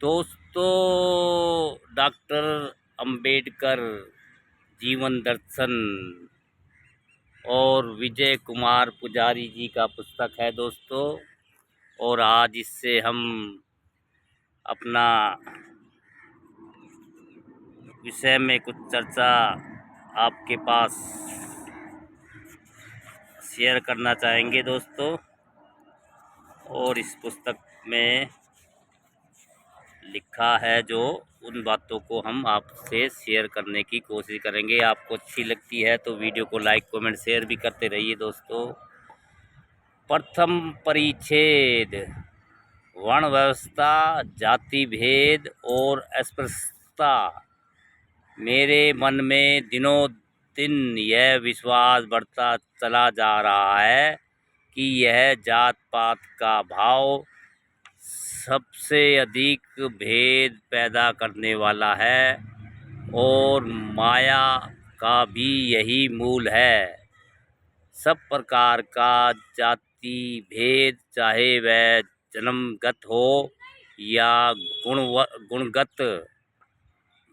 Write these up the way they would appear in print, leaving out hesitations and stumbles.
दोस्तों, डॉक्टर अंबेडकर जीवन दर्शन और विजय कुमार पुजारी जी का पुस्तक है दोस्तों। और आज इससे हम अपना विषय में कुछ चर्चा आपके पास शेयर करना चाहेंगे दोस्तों। और इस पुस्तक में लिखा है जो उन बातों को हम आपसे शेयर करने की कोशिश करेंगे। आपको अच्छी लगती है तो वीडियो को लाइक कमेंट शेयर भी करते रहिए दोस्तों। प्रथम परिच्छेद, वर्ण व्यवस्था, जाति भेद और अस्पृश्यता। मेरे मन में दिनों दिन यह विश्वास बढ़ता चला जा रहा है कि यह जात पात का भाव सबसे अधिक भेद पैदा करने वाला है और माया का भी यही मूल है। सब प्रकार का जाति भेद, चाहे वह जन्मगत हो या गुणगत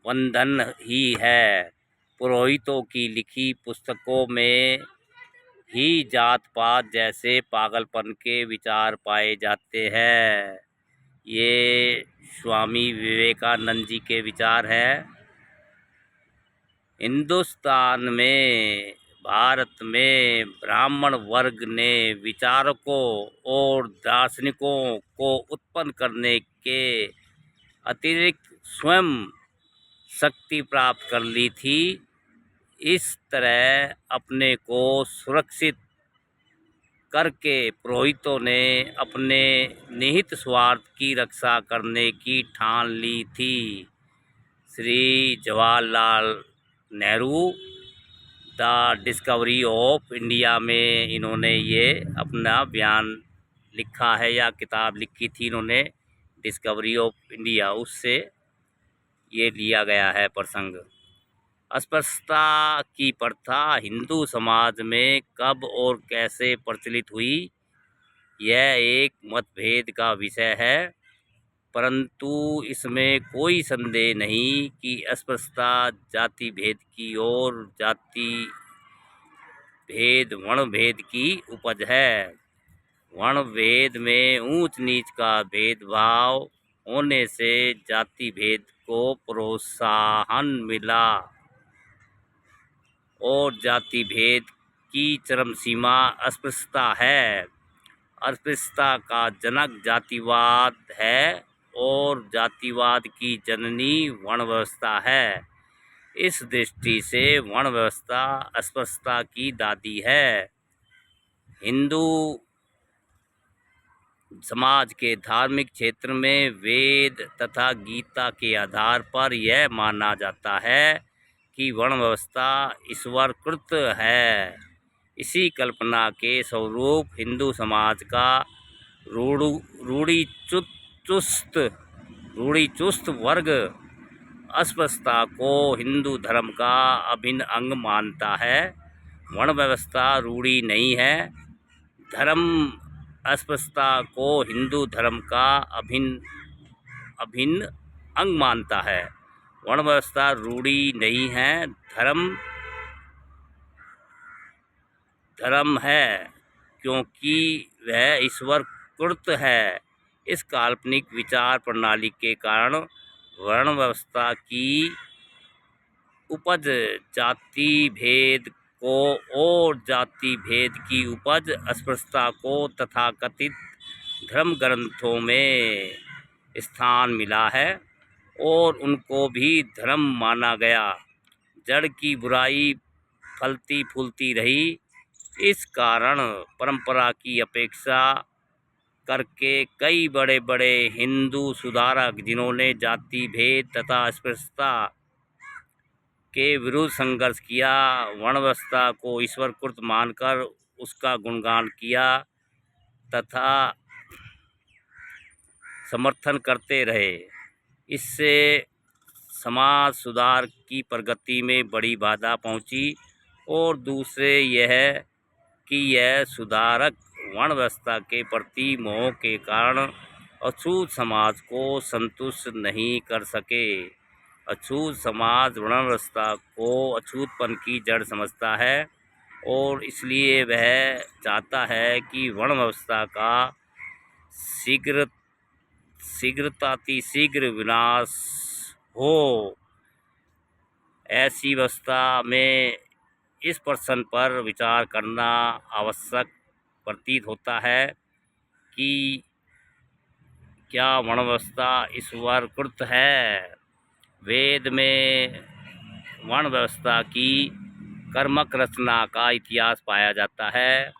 बंधन ही है, पुरोहितों की लिखी पुस्तकों में ही जात पात जैसे पागलपन के विचार पाए जाते हैं। ये स्वामी विवेकानंद जी के विचार हैं। हिंदुस्तान में, भारत में ब्राह्मण वर्ग ने विचारकों और दार्शनिकों को उत्पन्न करने के अतिरिक्त स्वयं शक्ति प्राप्त कर ली थी। इस तरह अपने को सुरक्षित करके पुरोहितों ने अपने निहित स्वार्थ की रक्षा करने की ठान ली थी। Shri Jawaharlal Nehru, the discovery of India में इन्होंने ये अपना बयान लिखा है, या किताब लिखी थी इन्होंने, डिस्कवरी ऑफ इंडिया, उससे ये लिया गया है प्रसंग। अस्पृश्यता की प्रथा हिंदू समाज में कब और कैसे प्रचलित हुई, यह एक मतभेद का विषय है, परंतु इसमें कोई संदेह नहीं कि अस्पृश्यता जाति भेद की और जाति भेद वर्ण भेद की उपज है। वर्ण भेद में ऊंच नीच का भेदभाव होने से जाति भेद को प्रोत्साहन मिला और जाति भेद की चरम सीमा अस्पृश्यता है। अस्पृश्यता का जनक जातिवाद है और जातिवाद की जननी वर्ण व्यवस्था है। इस दृष्टि से वर्ण व्यवस्था अस्पृश्यता की दादी है। हिंदू समाज के धार्मिक क्षेत्र में वेद तथा गीता के आधार पर यह माना जाता है कि वर्ण व्यवस्था ईश्वरकृत है। इसी कल्पना के स्वरूप हिंदू समाज का रूढ़िचुस्त वर्ग अस्पृश्यता को हिंदू धर्म का अभिन्न अंग मानता है। वर्ण व्यवस्था रूढ़ी नहीं है, धर्म अस्पृश्यता को हिंदू धर्म का अभिन्न अंग मानता है। वर्ण व्यवस्था रूढ़ी नहीं है, धर्म है, क्योंकि वह ईश्वरकृत है। इस काल्पनिक विचार प्रणाली के कारण वर्ण व्यवस्था की उपज जाति भेद को और जाति भेद की उपज अस्पृश्यता को तथाकथित धर्म ग्रंथों में स्थान मिला है और उनको भी धर्म माना गया। जड़ की बुराई फलती फूलती रही। इस कारण परंपरा की अपेक्षा करके कई बड़े बड़े हिंदू सुधारक, जिन्होंने जाति भेद तथा अस्पृश्यता के विरुद्ध संघर्ष किया, वर्ण व्यवस्था को ईश्वरकृत मानकर उसका गुणगान किया तथा समर्थन करते रहे। इससे समाज सुधार की प्रगति में बड़ी बाधा पहुंची। और दूसरे यह कि यह सुधारक वर्ण व्यवस्था के प्रति मोह के कारण अछूत समाज को संतुष्ट नहीं कर सके। अछूत समाज वर्ण व्यवस्था को अछूतपन की जड़ समझता है और इसलिए वह चाहता है कि वर्ण व्यवस्था का शीघ्र शीघ्र विनाश हो। ऐसी व्यवस्था में इस प्रश्न पर विचार करना आवश्यक प्रतीत होता है कि क्या वर्ण व्यवस्था ईश्वरकृत है। वेद में वर्ण व्यवस्था की कर्मक रचना का इतिहास पाया जाता है।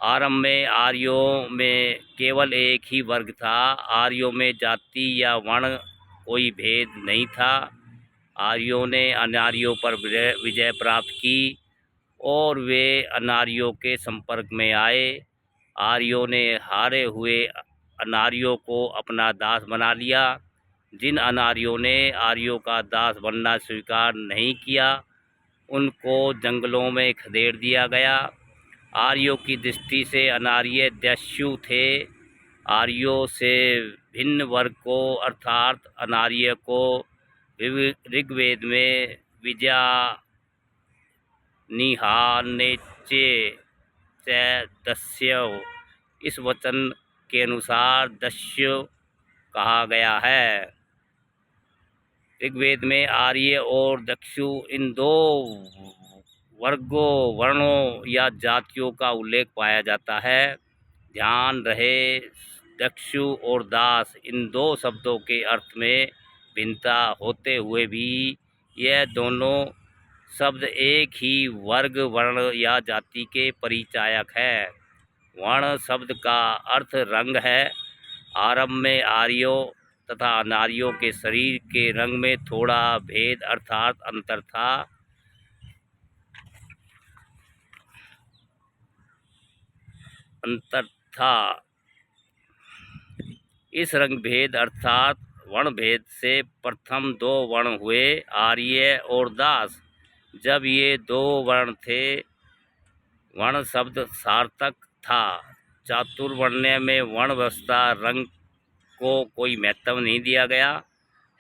आरंभ में आर्यों में केवल एक ही वर्ग था। आर्यों में जाति या वर्ण कोई भेद नहीं था। आर्यों ने अनार्यों पर विजय प्राप्त की और वे अनार्यों के संपर्क में आए। आर्यों ने हारे हुए अनार्यों को अपना दास बना लिया। जिन अनार्यों ने आर्यों का दास बनना स्वीकार नहीं किया उनको जंगलों में खदेड़ दिया गया। आर्यों की दृष्टि से अनार्य दस्यु थे। आर्यों से भिन्न वर्ग को अर्थात अनार्य को ऋग्वेद में विद्या निहानेचे च दस्यु इस वचन के अनुसार दस्यु कहा गया है। ऋग्वेद में आर्य और दस्यु इन दो वर्गों वर्णों या जातियों का उल्लेख पाया जाता है। ध्यान रहे दस्यु और दास इन दो शब्दों के अर्थ में भिन्नता होते हुए भी यह दोनों शब्द एक ही वर्ग वर्ण या जाति के परिचायक है। वर्ण शब्द का अर्थ रंग है। आरंभ में आर्यों तथा अनार्यों के शरीर के रंग में थोड़ा भेद अर्थात अंतर था। इस रंग भेद अर्थात वर्ण भेद से प्रथम दो वर्ण हुए आर्य और दास। जब ये दो वर्ण थे वर्ण शब्द सार्थक था। चातुर्वर्ण्य में वर्ण व्यवस्था रंग को कोई महत्व नहीं दिया गया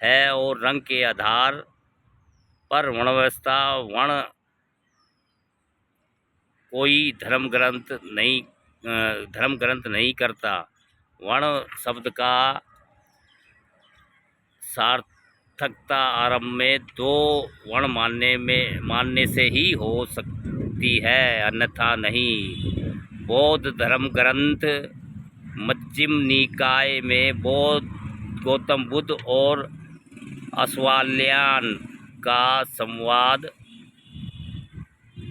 है और रंग के आधार पर वर्ण व्यवस्था वर्ण कोई धर्म ग्रंथ नहीं करता। वर्ण शब्द का सार्थकता आरंभ में दो वर्ण मानने से ही हो सकती है अन्यथा नहीं। बौद्ध धर्म ग्रंथ मध्यम निकाय में गौतम बुद्ध और अश्वत्थायन का संवाद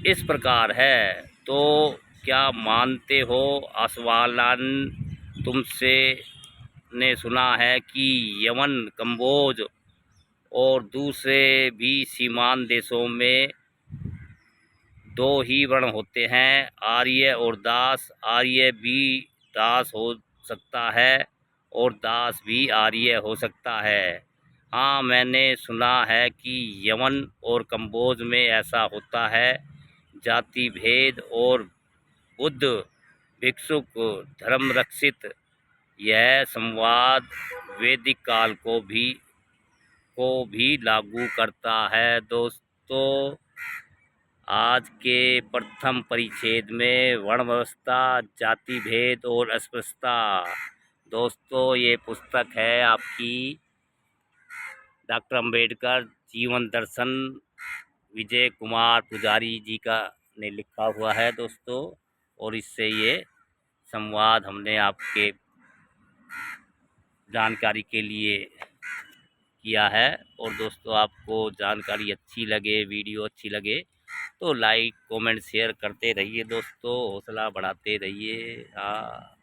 इस प्रकार है। तो क्या मानते हो अश्वत्थायन तुमसे ने सुना है कि यमन कंबोज और दूसरे भी सीमांत देशों में दो ही वर्ण होते हैं आर्य और दास। आर्य भी दास हो सकता है और दास भी आर्य हो सकता है। हाँ मैंने सुना है कि यमन और कंबोज में ऐसा होता है। जाति भेद और बुद्ध भिक्षुक धर्म रक्षित यह संवाद वैदिक काल को भी लागू करता है। दोस्तों आज के प्रथम परिच्छेद में वर्ण व्यवस्था जाति भेद और अस्पृश्यता। दोस्तों ये पुस्तक है आपकी डॉक्टर अंबेडकर जीवन दर्शन विजय कुमार पुजारी जी का ने लिखा हुआ है दोस्तों। और इससे ये संवाद हमने आपके जानकारी के लिए किया है। और दोस्तों आपको जानकारी अच्छी लगे वीडियो अच्छी लगे तो लाइक कमेंट शेयर करते रहिए दोस्तों। हौसला बढ़ाते रहिए। हाँ।